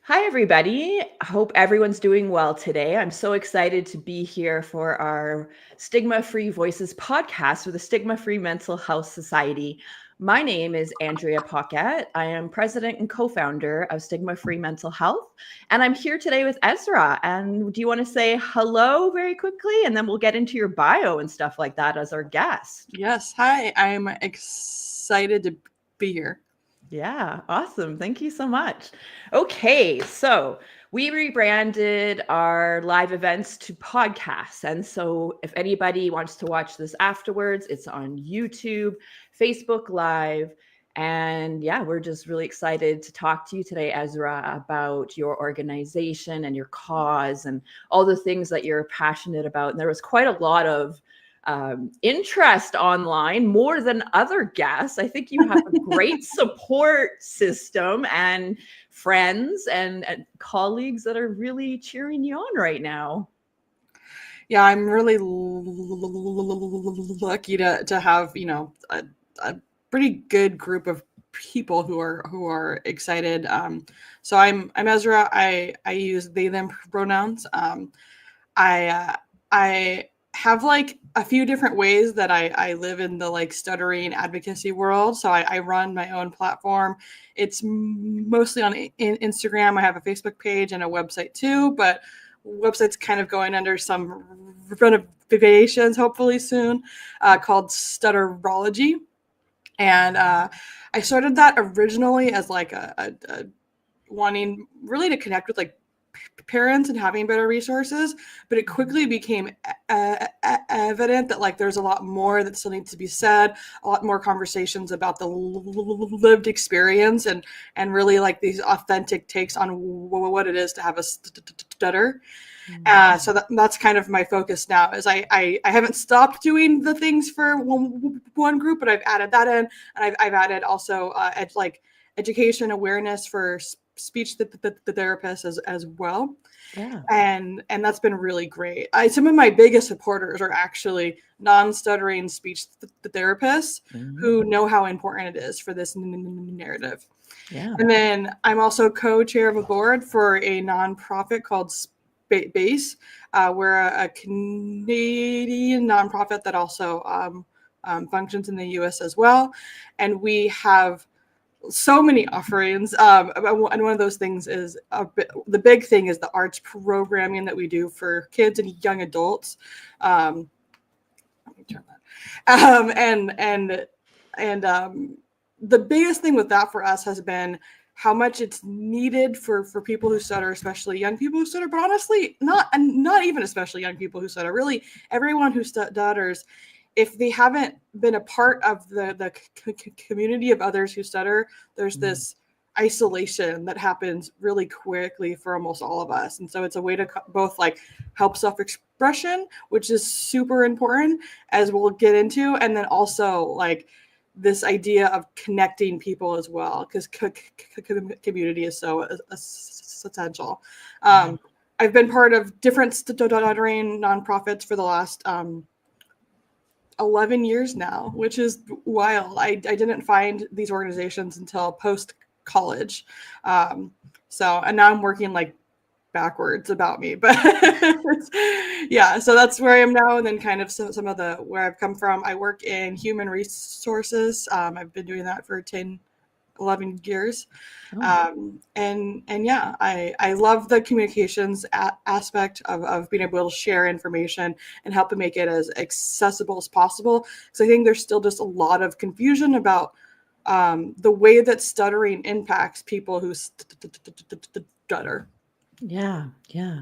Hi, everybody. I hope everyone's doing well today. I'm so excited to be here for our Stigma-Free Voices podcast with the Stigma-Free Mental Health Society. My name is Andrea Pocket. I am president and co-founder of Stigma-Free Mental Health, and I'm here today with Ezra. And do you want to say hello very quickly, and then we'll get into your bio and stuff like that as our guest? Yes. Hi. I'm excited to be here. Yeah, awesome. Thank you so much. Okay, so we rebranded our live events to podcasts. And so if anybody wants to watch this afterwards, it's on YouTube, Facebook Live. And yeah, we're just really excited to talk to you today, Ezra, about your organization and your cause and all the things that you're passionate about. And there was quite a lot of interest online, more than other guests. I think you have a great support system and friends and colleagues that are really cheering you on right now. Yeah, I'm really lucky to have a pretty good group of people who are excited. So I'm Ezra. I use they them pronouns. I have like a few different ways that I live in the like stuttering advocacy world. So I run my own platform. It's mostly on Instagram. I have a Facebook page and a website too, but website's kind of going under some renovations hopefully soon, called Stutterology. And I started that originally as like a wanting really to connect with like parents and having better resources, but it quickly became evident that like there's a lot more that still needs to be said, a lot more conversations about the lived experience and really like these authentic takes on what it is to have a stutter. So that's kind of my focus now. Is I haven't stopped doing the things for one group, but I've added that in, and I've added also like education awareness for speech the therapist as well. Yeah. And that's been really great. Some of my biggest supporters are actually non-stuttering speech therapists who Mhm. know how important it is for this narrative. Yeah. And then I'm also co-chair of a board for a nonprofit called Base. We're a Canadian nonprofit that also functions in the US as well. And we have so many offerings. And one of those things is the big thing is the arts programming that we do for kids and young adults. Let me turn that. And the biggest thing with that for us has been how much it's needed for people who stutter, especially young people who stutter, but honestly, not even especially young people who stutter. Really, everyone who stutters, if they haven't been a part of the community of others who stutter, there's this isolation that happens really quickly for almost all of us. And so it's a way to both like help self-expression, which is super important, as we'll get into, and then also like this idea of connecting people as well, because community is so essential. Yeah. I've been part of different stuttering nonprofits for the last 11 years now, which is wild. I didn't find these organizations until post college. And now I'm working like backwards about me, but yeah, so that's where I am now. And then kind of some of the where I've come from. I work in human resources. I've been doing that for 11 years. Oh, And yeah, I love the communications aspect of being able to share information and help to make it as accessible as possible. Because I think there's still just a lot of confusion about the way that stuttering impacts people who stutter. yeah. Yeah.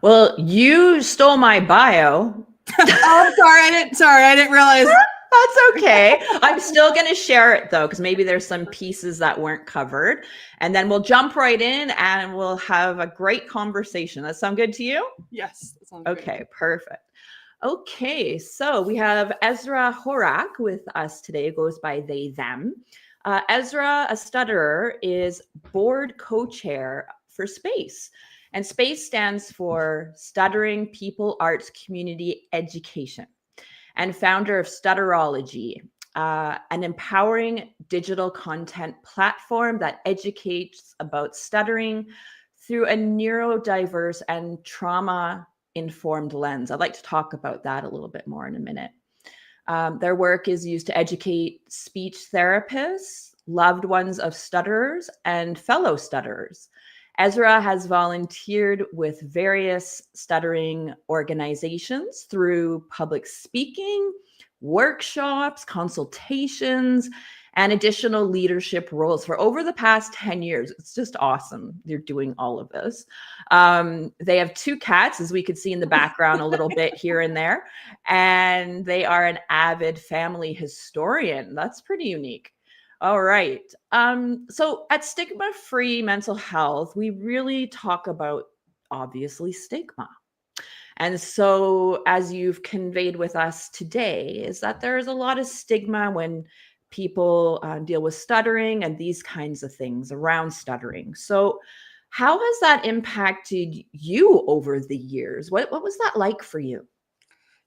Well, you stole my bio. Oh, I'm sorry. I didn't realize. That's okay. I'm still going to share it though, because maybe there's some pieces that weren't covered. And then we'll jump right in and we'll have a great conversation. That sound good to you? Yes, that sounds great. Okay, perfect. Okay, so we have Ezra Horak with us today, goes by they, them. Ezra, a stutterer, is board co chair for SPACE. And SPACE stands for Stuttering People Arts Community Education, and founder of Stutterology, an empowering digital content platform that educates about stuttering through a neurodiverse and trauma-informed lens. I'd like to talk about that a little bit more in a minute. Their work is used to educate speech therapists, loved ones of stutterers, and fellow stutterers. Ezra has volunteered with various stuttering organizations through public speaking, workshops, consultations, and additional leadership roles for over the past 10 years. It's just awesome. They're doing all of this. They have 2 cats, as we could see in the background a little bit here and there, and they are an avid family historian. That's pretty unique. All right. So at Stigma-Free Mental Health, we really talk about, obviously, stigma. And so, as you've conveyed with us today, is that there is a lot of stigma when people deal with stuttering and these kinds of things around stuttering. So, how has that impacted you over the years? What was that like for you?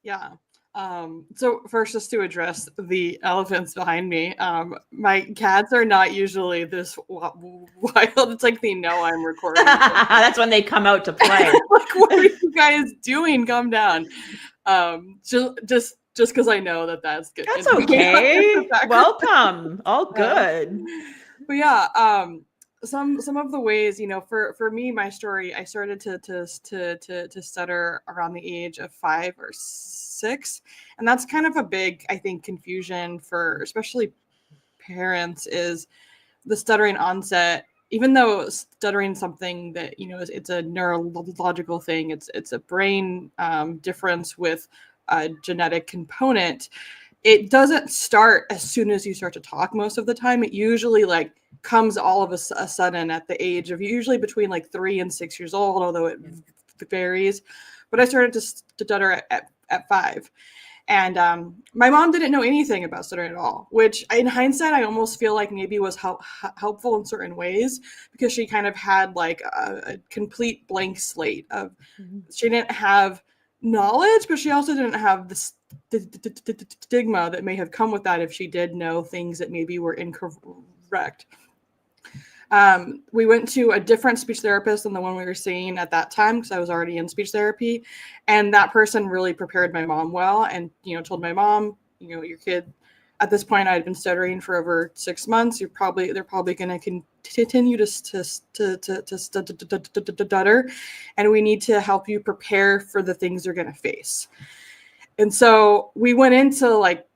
Yeah. So first, just to address the elephants behind me, my cats are not usually this wild. It's like they know I'm recording. That's when they come out to play. Like, what are you guys doing? Calm down. Just because I know that's good. That's okay. Welcome. All good. But yeah, some of the ways, for me, my story, I started to stutter around the age of 5 or 6, and that's kind of a big, I think, confusion for especially parents, is the stuttering onset. Even though stuttering is something that it's a neurological thing, it's a brain difference with a genetic component. It doesn't start as soon as you start to talk. Most of the time, it usually comes all of a sudden at the age of usually between 3 and 6 years old, although it varies. But I started to stutter at 5. And my mom didn't know anything about stuttering at all, which in hindsight, I almost feel like maybe was helpful in certain ways, because she kind of had a complete blank slate of, she didn't have knowledge, but she also didn't have the stigma that may have come with that if she did know things that maybe were incorrect. We went to a different speech therapist than the one we were seeing at that time, because I was already in speech therapy, and that person really prepared my mom well, and told my mom, your kid, at this point I had been stuttering for over 6 months. They're probably going to continue to stutter, and we need to help you prepare for the things they're going to face. And so we went into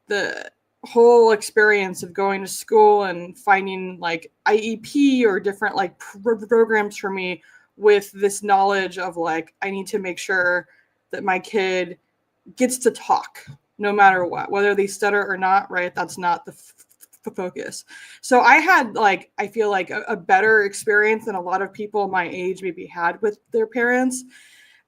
the whole experience of going to school and finding IEP or different programs for me, with this knowledge of I need to make sure that my kid gets to talk no matter what, whether they stutter or not, right? That's not the focus. So I had I feel like a better experience than a lot of people my age maybe had with their parents.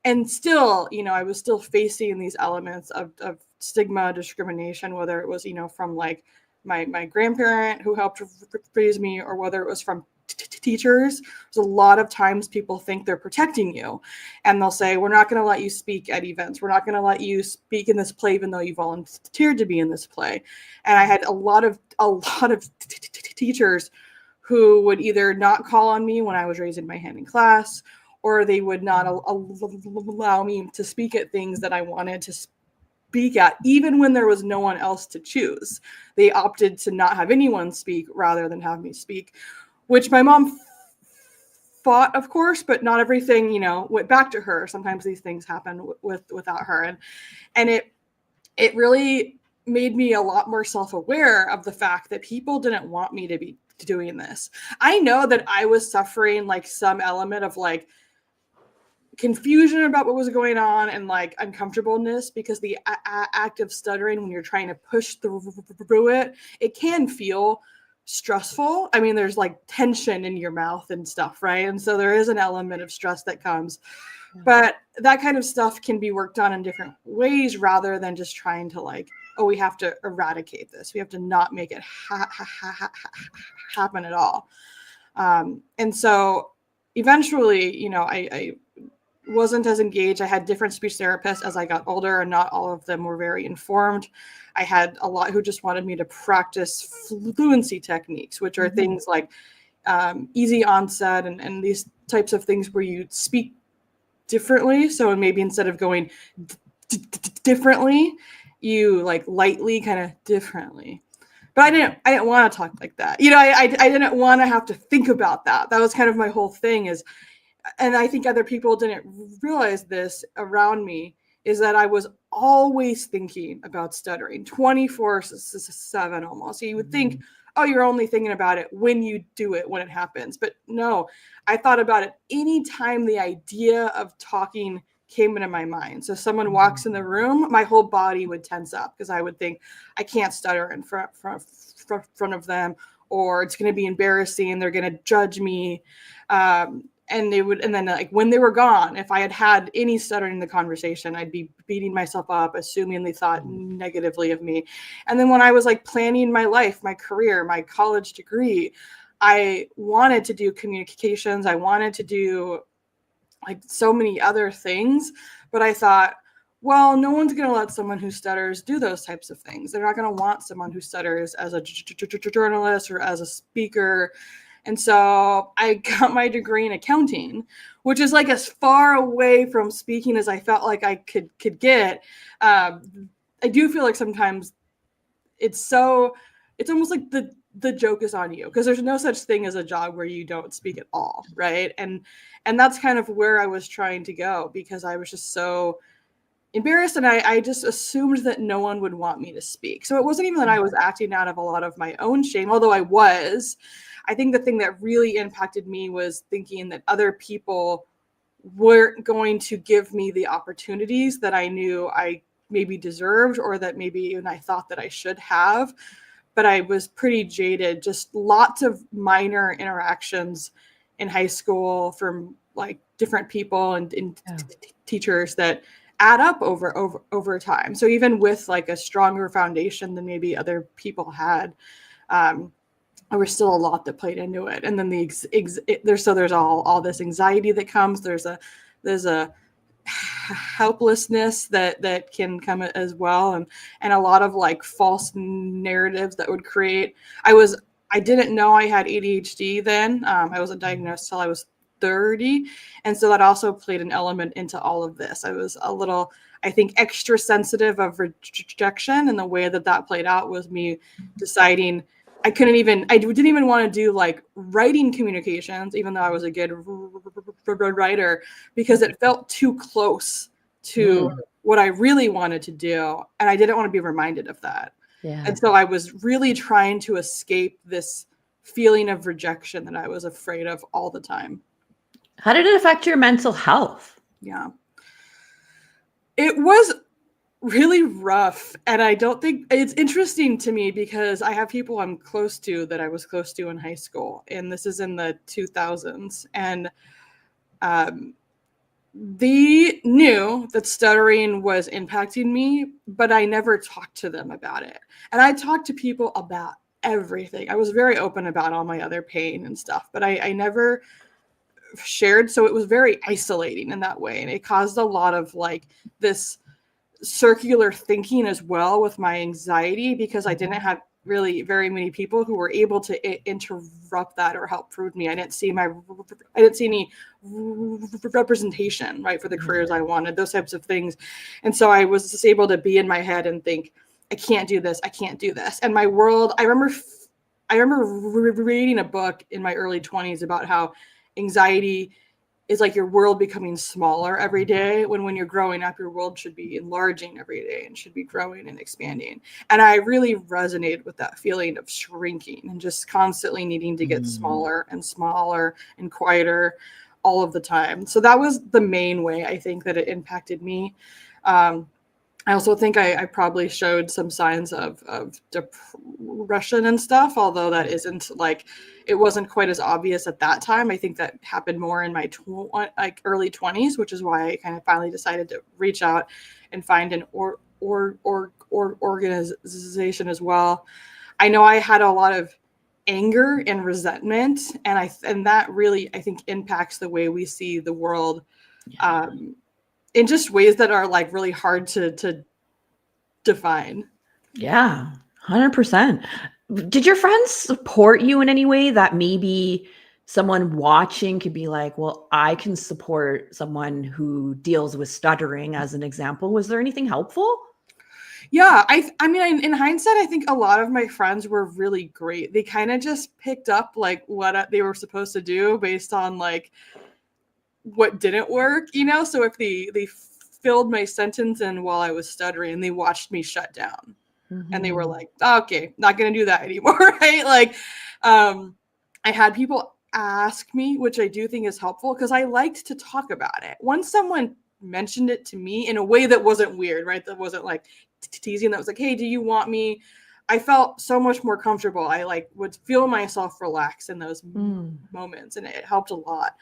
And still, I was still facing these elements of stigma, discrimination, whether it was, from my grandparent who helped raise me, or whether it was from teachers. There's a lot of times people think they're protecting you, and they'll say, we're not going to let you speak at events. We're not going to let you speak in this play, even though you volunteered to be in this play. And I had a lot of teachers who would either not call on me when I was raising my hand in class, or they would not allow me to speak at things that I wanted to speak at, even when there was no one else to choose. They opted to not have anyone speak rather than have me speak, which my mom fought, of course, but not everything, went back to her. Sometimes these things happen without her. And it really made me a lot more self-aware of the fact that people didn't want me to be doing this. I know that I was suffering some element of confusion about what was going on, and uncomfortableness, because the act of stuttering, when you're trying to push through it, it can feel stressful. I mean, there's tension in your mouth and stuff, right? And so there is an element of stress that comes, but that kind of stuff can be worked on in different ways, rather than just trying to we have to eradicate this. We have to not make it happen at all. And so eventually, I wasn't as engaged. I had different speech therapists as I got older, and not all of them were very informed. I had a lot who just wanted me to practice fluency techniques, which are things like, easy onset and these types of things where you speak differently. So maybe instead of going differently, you like lightly kind of differently. But I didn't want to talk like that. I didn't want to have to think about that. That was kind of my whole thing and I think other people didn't realize this around me, is that I was always thinking about stuttering 24/7 almost. So you would think, oh, you're only thinking about it when you do it, when it happens. But no, I thought about it anytime the idea of talking came into my mind. So someone walks in the room, my whole body would tense up because I would think, I can't stutter in front of them, or it's going to be embarrassing. They're going to judge me. And then like when they were gone, if I had any stuttering in the conversation, I'd be beating myself up, assuming they thought negatively of me. And then when I was like planning my life, my career, my college degree, I wanted to do communications. I wanted to do like so many other things, but I thought, well, no one's going to let someone who stutters do those types of things. They're not going to want someone who stutters as a journalist or as a speaker. And so I got my degree in accounting, which is like as far away from speaking as I felt like I could get. I do feel like sometimes it's almost like the joke is on you, because there's no such thing as a job where you don't speak at all, right? And that's kind of where I was trying to go, because I was just so embarrassed, and I just assumed that no one would want me to speak. So it wasn't even that I was acting out of a lot of my own shame, although I was. I think the thing that really impacted me was thinking that other people weren't going to give me the opportunities that I knew I maybe deserved, or that maybe even I thought that I should have. But I was pretty jaded, just lots of minor interactions in high school from like different people and teachers that add up over time. So even with like a stronger foundation than maybe other people had, there was still a lot that played into it. And then there's all this anxiety that comes. There's a helplessness that can come as well, and a lot of like false narratives that would create. I didn't know I had ADHD then. I wasn't diagnosed till I was 30, and so that also played an element into all of this. I was a little, I think, extra sensitive of rejection, and the way that played out was me deciding I didn't even want to do like writing communications, even though I was a good writer, because it felt too close to what I really wanted to do. And I didn't want to be reminded of that. Yeah. And so I was really trying to escape this feeling of rejection that I was afraid of all the time. How did it affect your mental health? Yeah. It was really rough. And I don't think it's interesting to me, because I have people I'm close to that I was close to in high school, and this is in the 2000s. And they knew that stuttering was impacting me, but I never talked to them about it. And I talked to people about everything. I was very open about all my other pain and stuff, but I never shared. So it was very isolating in that way. And it caused a lot of like this circular thinking as well with my anxiety, because I didn't have really very many people who were able to interrupt that or help prove me. I didn't see any representation, right, for the careers I wanted, those types of things. And so I was just able to be in my head and think, I can't do this. I can't do this. And my world, I remember reading a book in my early 20s about how anxiety is like your world becoming smaller every day, when you're growing up, your world should be enlarging every day and should be growing and expanding. And I really resonated with that feeling of shrinking and just constantly needing to get smaller and smaller and quieter all of the time. So that was the main way I think that it impacted me. I also think I probably showed some signs of depression and stuff, although that isn't like, it wasn't quite as obvious at that time. I think that happened more in my early 20s, which is why I kind of finally decided to reach out and find an organization as well. I know I had a lot of anger and resentment, and that really, I think, impacts the way we see the world. In just ways that are like really hard to define. Yeah, 100%. Did your friends support you in any way that maybe someone watching could be like, well, I can support someone who deals with stuttering as an example? Was there anything helpful? Yeah, I mean, in hindsight, I think a lot of my friends were really great. They kind of just picked up like what they were supposed to do based on like what didn't work, you know? So if they filled my sentence in while I was stuttering, they watched me shut down. And they were Mhm. like, oh, okay, not gonna do that anymore, right? Like, I had people ask me, which I do think is helpful because I liked to talk about it. Once someone mentioned it to me in a way that wasn't weird, right? That wasn't like teasing. That was like, hey, do you want me? I felt so much more comfortable. I like would feel myself relax in those Mm. moments, and it helped a lot.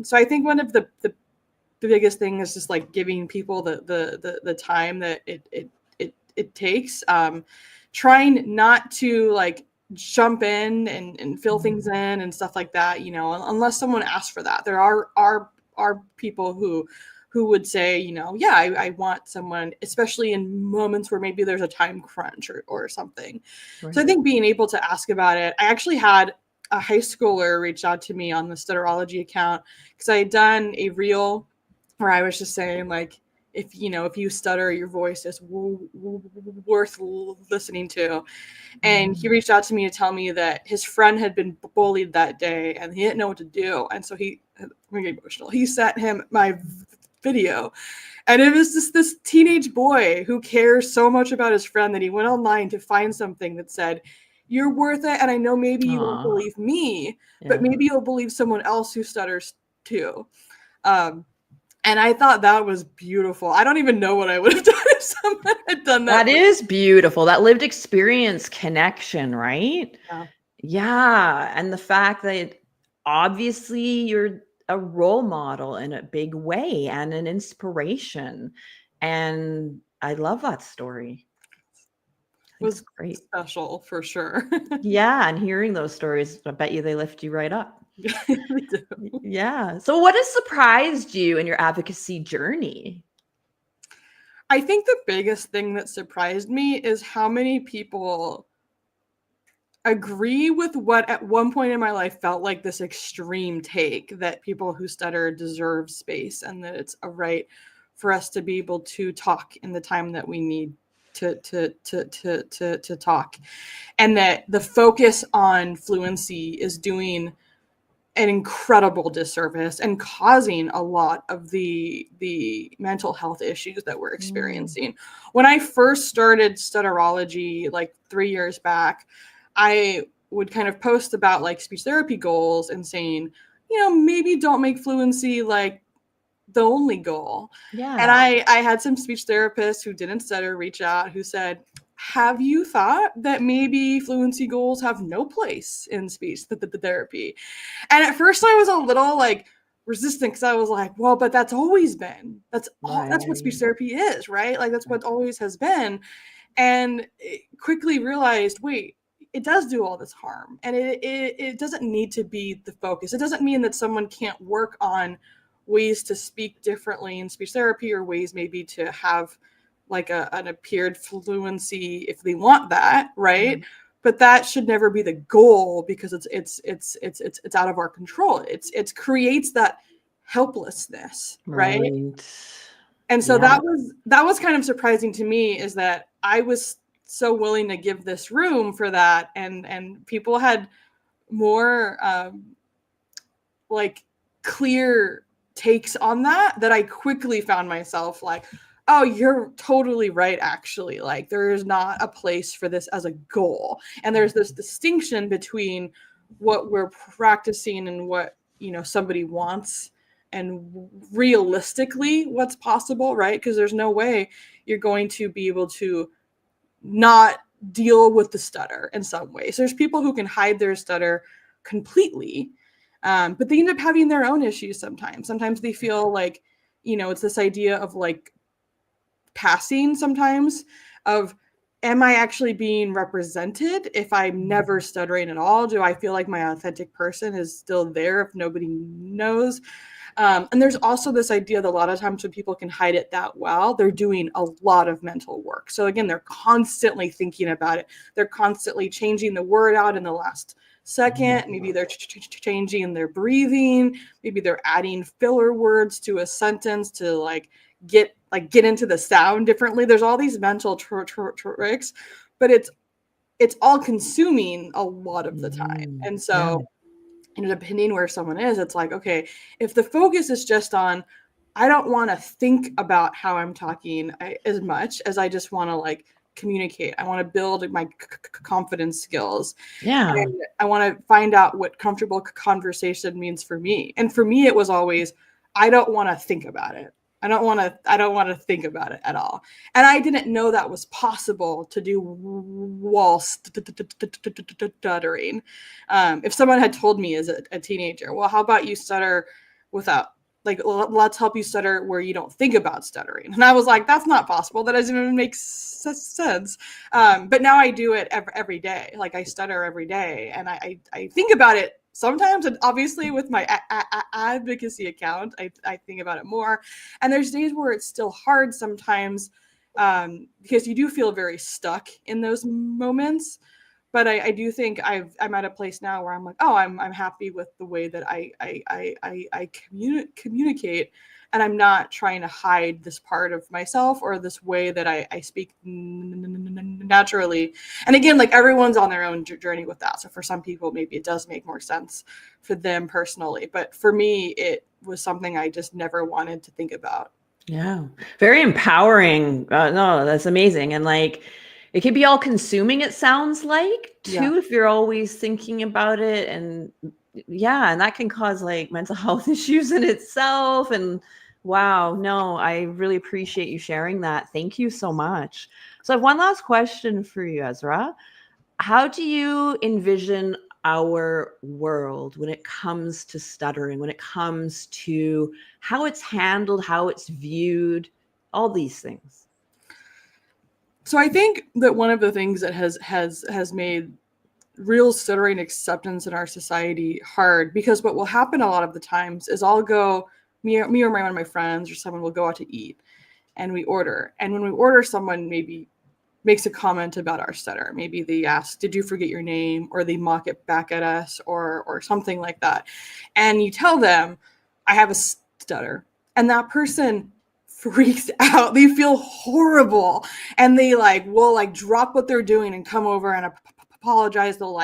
So I think one of the biggest thing is just like giving people the time that it takes. Trying not to like jump in and fill things Mm. in and stuff like that, you know, unless someone asks for that. There are people who would say, you know, yeah, I want someone, especially in moments where maybe there's a time crunch or something. So I Right. think being able to ask about it, I actually had a high schooler reach out to me on the Stutterology account because I had done a reel where I was just saying like, if you stutter, your voice is worth listening to. And he Mm. reached out to me to tell me that his friend had been bullied that day and he didn't know what to do. And so I'm getting emotional. He sent him my video, and it was just this teenage boy who cares so much about his friend that he went online to find something that said, "You're worth it, and I know maybe you won't Aw, believe me, but yeah. maybe you'll believe someone else who stutters too." Um, and I thought that was beautiful. I don't even know what I would have done if someone had done that That for is beautiful. That lived experience connection, right? me. Yeah, and the fact that obviously you're a role model in a big way and an inspiration, and I love that story. I think it's Was great. special for sure. Yeah, and hearing those stories, I bet you they lift you right up. They do. Yeah. So what has surprised you in your advocacy journey? I think the biggest thing that surprised me is how many people agree with what at one point in my life felt like this extreme take that people who stutter deserve space and that it's a right for us to be able to talk in the time that we need to talk, and that the focus on fluency is doing an incredible disservice and causing a lot of the mental health issues that we're Mm, experiencing. When I first started Stutterology like 3 years back, I would kind of post about like speech therapy goals and saying, you know, maybe don't make fluency like the only goal. And yeah. I had some speech therapists who didn't stutter reach out who said, have you thought that maybe fluency goals have no place in speech therapy? And at first I was a little like resistant because I was like, well, but that's what speech Right. therapy is, right? Like that's what always has been. And quickly realized, wait, it does do all this harm. And it doesn't need to be the focus. It doesn't mean that someone can't work on ways to speak differently in speech therapy or ways maybe to have like an appeared fluency if they want that, right? Right. But that should never be the goal because it's out of our control. It creates that helplessness, right? Right. And so Yeah. that was kind of surprising to me, is that I was so willing to give this room for that, and people had more like clear takes on that I quickly found myself like, oh, you're totally right, actually. Like there is not a place for this as a goal, and there's this distinction between what we're practicing and what, you know, somebody wants, and realistically what's possible, right? Because there's no way you're going to be able to not deal with the stutter in some ways. There's people who can hide their stutter completely, but they end up having their own issues sometimes. Sometimes they feel like, you know, it's this idea of like passing sometimes, of am I actually being represented if I'm never stuttering at all? Do I feel like my authentic person is still there if nobody knows? And there's also this idea that a lot of times when people can hide it that well, they're doing a lot of mental work. So again, they're constantly thinking about it. They're constantly changing the word out in the last second. Maybe they're changing their breathing. Maybe they're adding filler words to a sentence to get into the sound differently. There's all these mental tricks, but it's all consuming a lot of the time. And so, depending where someone is, it's like, okay, if the focus is just on, I don't want to think about how I'm talking as much as I just want to communicate. I want to build my confidence skills. Yeah. And I want to find out what comfortable conversation means for me. And for me, it was always, I don't want to think about it. I don't want to think about it at all. And I didn't know that was possible to do while stuttering. If someone had told me as a teenager, well, how about you stutter without, let's help you stutter where you don't think about stuttering. And I was like, that's not possible. That doesn't even make sense. But now I do it every day. I stutter every day, and I think about it sometimes, and obviously with my advocacy account, I think about it more. And there's days where it's still hard sometimes, because you do feel very stuck in those moments. But I do think I'm at a place now where I'm like, oh, I'm happy with the way that I communicate, and I'm not trying to hide this part of myself or this way that I speak naturally. And again, everyone's on their own journey with that. So for some people, maybe it does make more sense for them personally. But for me, it was something I just never wanted to think about. Yeah. Very empowering. No, that's amazing. And it can be all consuming, it sounds like, too, if you're always thinking about it. And and that can cause mental health issues in itself. And wow, no, I really appreciate you sharing that. Thank you so much. So I have one last question for you, Ezra. How do you envision our world when it comes to stuttering, when it comes to how it's handled, how it's viewed, all these things? So I think that one of the things that has made real stuttering acceptance in our society hard, because what will happen a lot of the times is I'll go, me or one of my friends or someone will go out to eat, and we order. And when we order, someone maybe makes a comment about our stutter. Maybe they ask, did you forget your name? Or they mock it back at us or something like that. And you tell them, I have a stutter. And that person freaks out. They feel horrible. And they will drop what they're doing and come over and apologize. They'll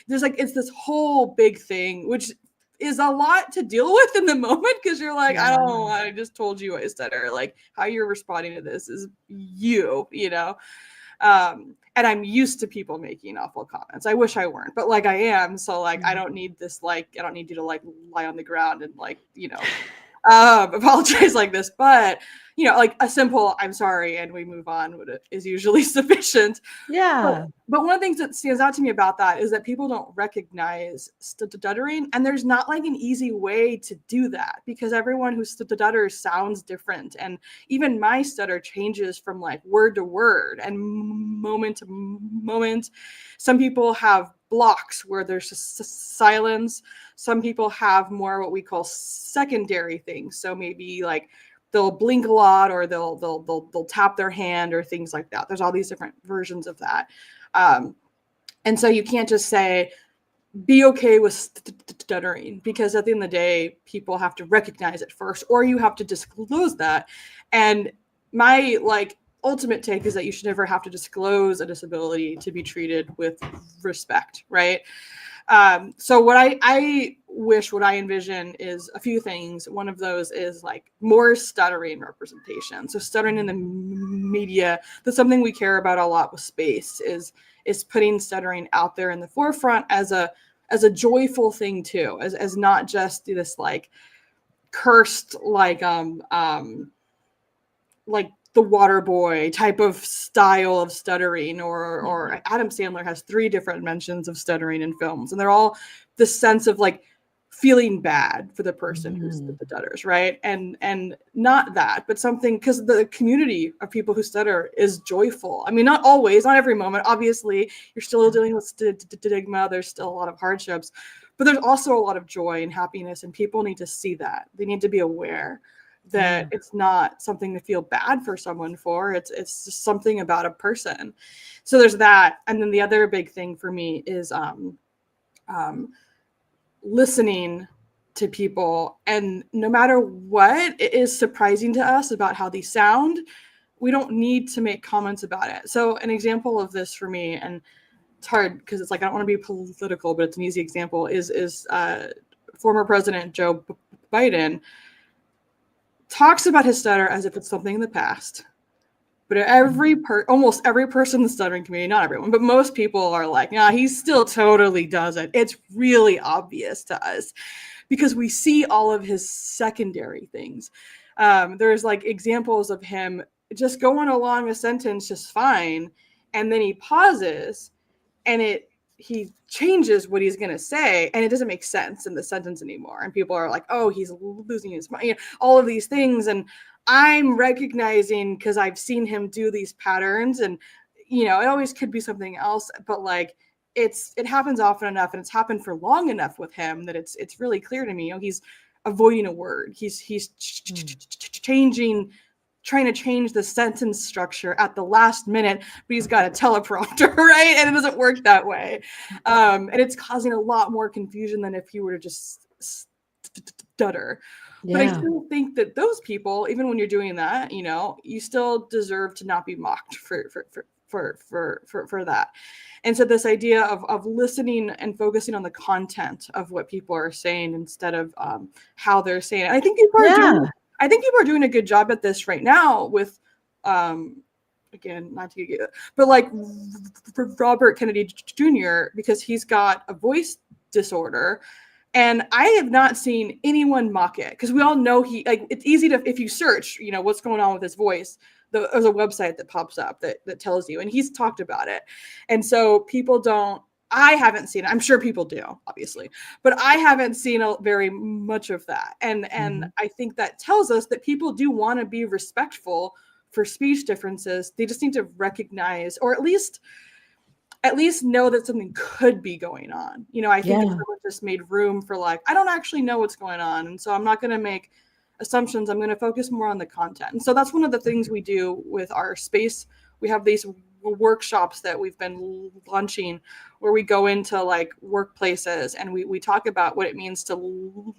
it's this whole big thing, which is a lot to deal with in the moment, because you're like, I just told you I stutter. How you're responding to this is you know. And I'm used to people making awful comments. I wish I weren't, but I am. So I don't need this, I don't need you to lie on the ground and apologize like this. But a simple I'm sorry and we move on is usually sufficient. Yeah. But one of the things that stands out to me about that is that people don't recognize stuttering, and there's not an easy way to do that, because everyone who stutters sounds different. And even my stutter changes from word to word and moment to moment. Some people have blocks where there's just silence. Some people have more what we call secondary things. So maybe they'll blink a lot, or they'll tap their hand or things like that. There's all these different versions of that. And so you can't just say, be okay with stuttering, because at the end of the day, people have to recognize it first, or you have to disclose that. And my ultimate take is that you should never have to disclose a disability to be treated with respect, right? So what I wish, what I envision is a few things. One of those is more stuttering representation. So stuttering in the media, that's something we care about a lot with space, is putting stuttering out there in the forefront as a joyful thing too, as not just this cursed the water boy type of style of stuttering, or Adam Sandler has 3 different mentions of stuttering in films, and they're all the sense of feeling bad for the person who's the stutters, right? And not that, but something, because the community of people who stutter is joyful. I mean, not always, not every moment. Obviously, you're still dealing with stigma. There's still a lot of hardships, but there's also a lot of joy and happiness, and people need to see that. They need to be aware that it's not something to feel bad for someone for. It's just something about a person. So there's that. And then the other big thing for me is listening to people, and no matter what it is surprising to us about how they sound, we don't need to make comments about it. So an example of this for me, and it's hard because it's like I don't want to be political, but it's an easy example, is former President Joe Biden talks about his stutter as if it's something in the past. But almost every person in the stuttering community, not everyone, but most people are like, nah, he still totally does it. It's really obvious to us because we see all of his secondary things. There's like examples of him just going along a sentence just fine, and then he pauses and he changes what he's going to say, and it doesn't make sense in the sentence anymore. And people are like, oh, he's losing his mind, all of these things. And I'm recognizing, because I've seen him do these patterns, and it always could be something else, but like it happens often enough, and it's happened for long enough with him that it's really clear to me. He's avoiding a word. He's trying to change the sentence structure at the last minute, but he's got a teleprompter, right? And it doesn't work that way, and it's causing a lot more confusion than if he were to just stutter. But I still think that those people, even when you're doing that, you still deserve to not be mocked for that. And so this idea of listening and focusing on the content of what people are saying instead of how they're saying it. I think people are doing a good job at this right now with again, not to get, but like Robert Kennedy Jr., because he's got a voice disorder. And I have not seen anyone mock it, because we all know it's easy to, if you search, what's going on with his voice, there's a website that pops up that tells you, and he's talked about it. And so I haven't seen it. I'm sure people do, obviously, but I haven't seen very much of that. And I think that tells us that people do want to be respectful for speech differences. They just need to recognize, or at least know that something could be going on. I think if someone just made room for like, I don't actually know what's going on, and so I'm not going to make assumptions. I'm going to focus more on the content. And so that's one of the things we do with our space. We have these workshops that we've been launching where we go into like workplaces, and we talk about what it means to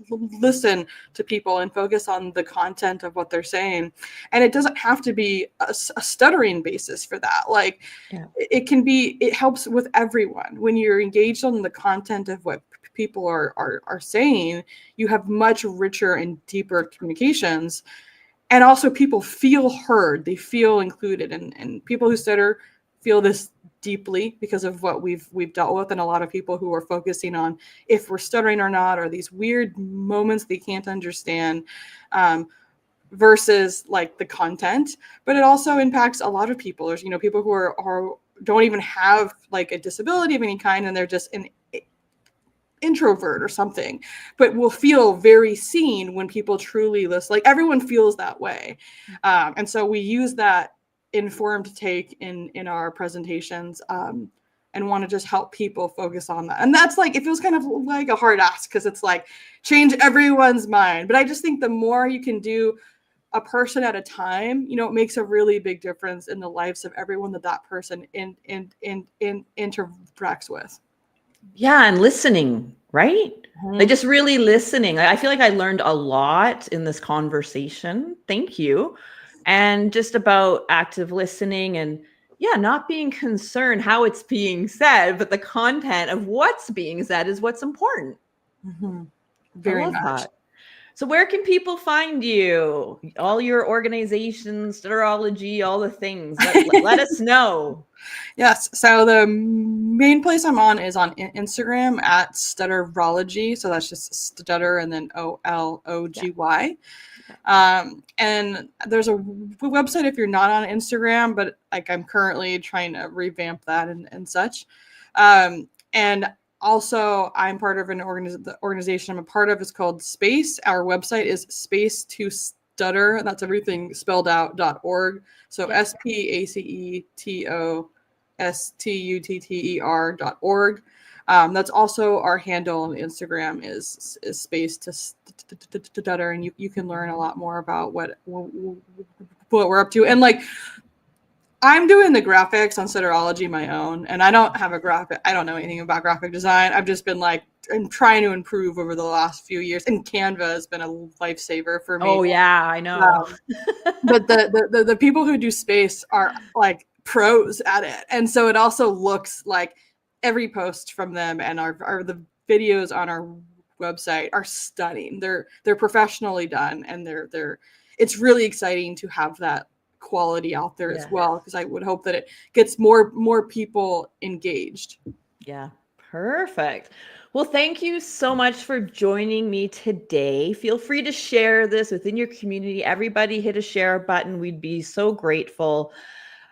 listen to people and focus on the content of what they're saying. And it doesn't have to be a stuttering basis for that. Like it helps with everyone. When you're engaged on the content of what people are saying, you have much richer and deeper communications. And also people feel heard, they feel included, and people who stutter feel this deeply because of what we've dealt with, and a lot of people who are focusing on if we're stuttering or not, or these weird moments they can't understand, versus like the content. But it also impacts a lot of people. There's people who are don't even have like a disability of any kind, and they're just an introvert or something, but will feel very seen when people truly listen. Like everyone feels that way, and so we use that informed take in our presentations, and want to just help people focus on that. And that's like, it feels kind of like a hard ask, because it's like change everyone's mind. But I just think the more you can do a person at a time, it makes a really big difference in the lives of everyone that person interacts with. Yeah, and listening, right? Like just really listening. I feel like I learned a lot in this conversation. Thank you. And just about active listening, and not being concerned how it's being said, but the content of what's being said is what's important. Very much. That. So where can people find you? All your organizations, Stutterology, all the things. Let us know. Yes. So the main place I'm on is on Instagram at Stutterology. So that's just stutter and then OLOGY. And there's a website if you're not on Instagram, but like I'm currently trying to revamp that and such. And Also, I'm part of the organization I'm a part of is called Space. Our website is Space to Stutter. That's everything spelled out .org. So SPACETOSTUTTER.org. That's also our handle on Instagram is Space to Stutter, and you can learn a lot more about what we're up to. And like, I'm doing the graphics on Stutterology my own, and I don't know anything about graphic design. I've just been like, I'm trying to improve over the last few years, and Canva has been a lifesaver for me. Oh yeah, I know. But the people who do Space are like pros at it, and so it also looks like every post from them and the videos on our website are stunning. They're professionally done, and it's really exciting to have that quality out there as well, because I would hope that it gets more people engaged. Yeah, perfect. Well, thank you so much for joining me today. Feel free to share this within your community. Everybody hit a share button. We'd be so grateful.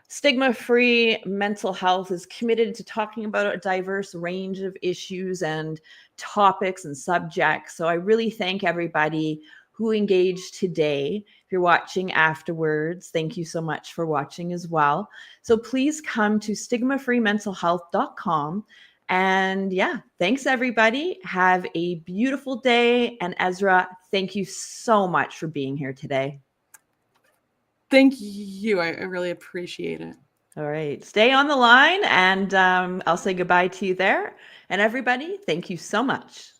Stigma-Free Mental Health is committed to talking about a diverse range of issues and topics and subjects. So I really thank everybody who engaged today. If you're watching afterwards, thank you so much for watching as well. So please come to stigmafreementalhealth.com. And yeah, thanks everybody. Have a beautiful day. And Ezra, thank you so much for being here today. Thank you. I really appreciate it. All right. Stay on the line, and I'll say goodbye to you there. And everybody, thank you so much.